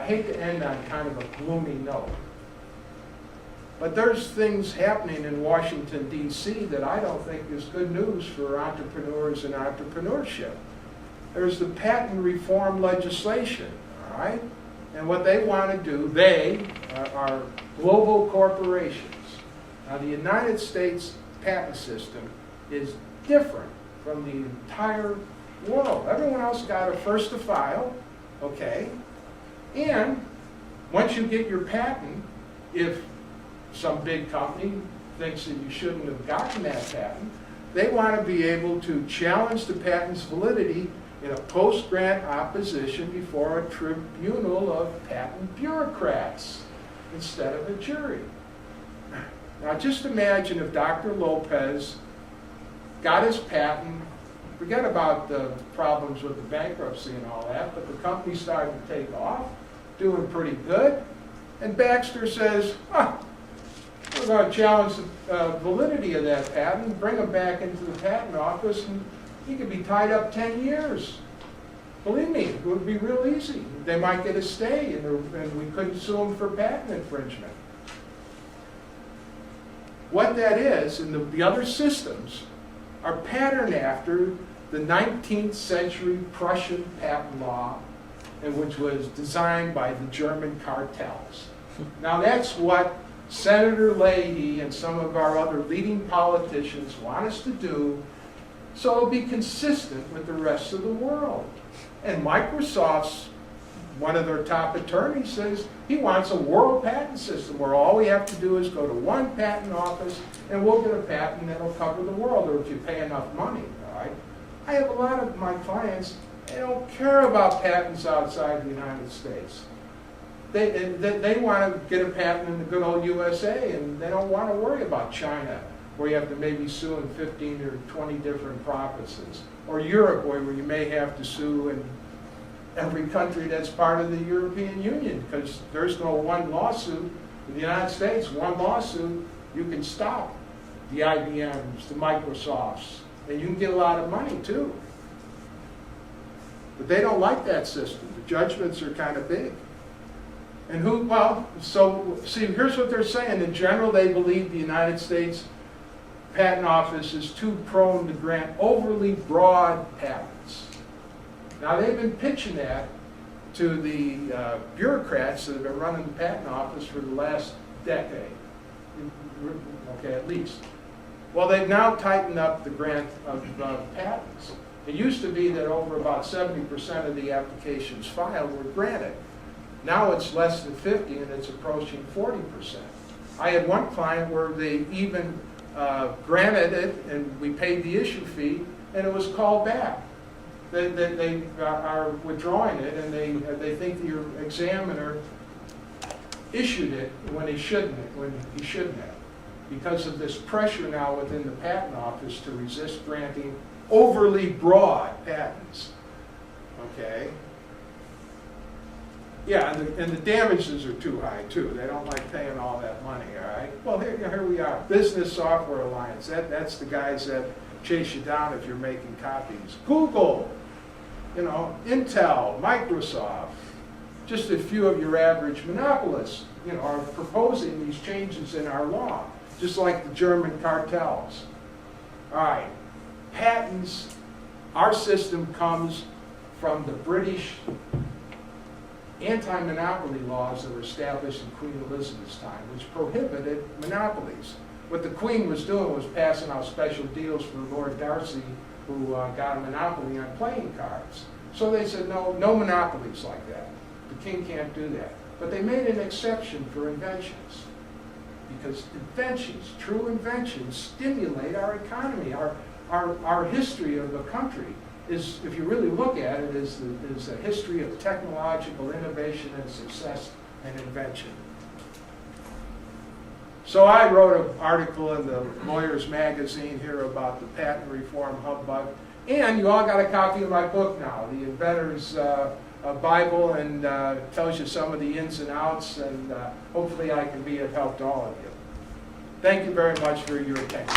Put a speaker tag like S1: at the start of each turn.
S1: hate to end on kind of a gloomy note, but there's things happening in Washington, D.C. that I don't think is good news for entrepreneurs and entrepreneurship. There's the patent reform legislation, all right? And what they want to do, they are global corporations. Now, the United States patent system is different from the entire world. Everyone else got a first to file, okay? And once you get your patent, if some big company thinks that you shouldn't have gotten that patent, they want to be able to challenge the patent's validity in a post-grant opposition before a tribunal of patent bureaucrats instead of a jury. Now just imagine if Dr. Lopez got his patent, forget about the problems with the bankruptcy and all that, but the company started to take off, doing pretty good, and Baxter says, we're going to challenge the validity of that patent, bring him back into the patent office, and he could be tied up 10 years. Believe me, it would be real easy. They might get a stay, and we couldn't sue him for patent infringement. What that is, and the other systems, are patterned after the 19th century Prussian patent law, and which was designed by the German cartels. Now that's what Senator Leahy and some of our other leading politicians want us to do, so it'll be consistent with the rest of the world. And Microsoft's, one of their top attorneys says he wants a world patent system where all we have to do is go to one patent office and we'll get a patent that'll cover the world, or if you pay enough money, all right? I have a lot of my clients, they don't care about patents outside the United States. They want to get a patent in the good old USA, and they don't want to worry about China, where you have to maybe sue in 15 or 20 different provinces, or Europe, where you may have to sue in every country that's part of the European Union, because there's no one lawsuit. In the United States, one lawsuit, you can stop the IBMs, the Microsofts, and you can get a lot of money too. But they don't like that system. The judgments are kind of big. And so see, here's what they're saying. In general, they believe the United States Patent Office is too prone to grant overly broad patents. Now, they've been pitching that to the bureaucrats that have been running the Patent Office for the last decade, okay, at least. Well, they've now tightened up the grant of patents. It used to be that over about 70% of the applications filed were granted. Now it's less than 50, and it's approaching 40%. I had one client where they even granted it, and we paid the issue fee, and it was called back. They are withdrawing it, and they think the examiner issued it when he shouldn't have, because of this pressure now within the patent office to resist granting overly broad patents. Okay. Yeah, and the damages are too high too. They don't like paying all that money. All right. Well, here we are. Business Software Alliance. That's the guys that chase you down if you're making copies. Google, Intel, Microsoft, just a few of your average monopolists, are proposing these changes in our law, just like the German cartels. All right, patents, our system comes from the British anti-monopoly laws that were established in Queen Elizabeth's time, which prohibited monopolies. What the Queen was doing was passing out special deals for Lord Darcy, who got a monopoly on playing cards. So they said, no monopolies like that. The king can't do that. But they made an exception for inventions, because inventions, true inventions, stimulate our economy. Our history of the country is, if you really look at it, is a history of technological innovation and success and invention. So I wrote an article in the Lawyer's Magazine here about the patent reform humbug, and you all got a copy of my book now, The Inventor's Bible, and tells you some of the ins and outs, and hopefully I can be of help to all of you. Thank you very much for your attention.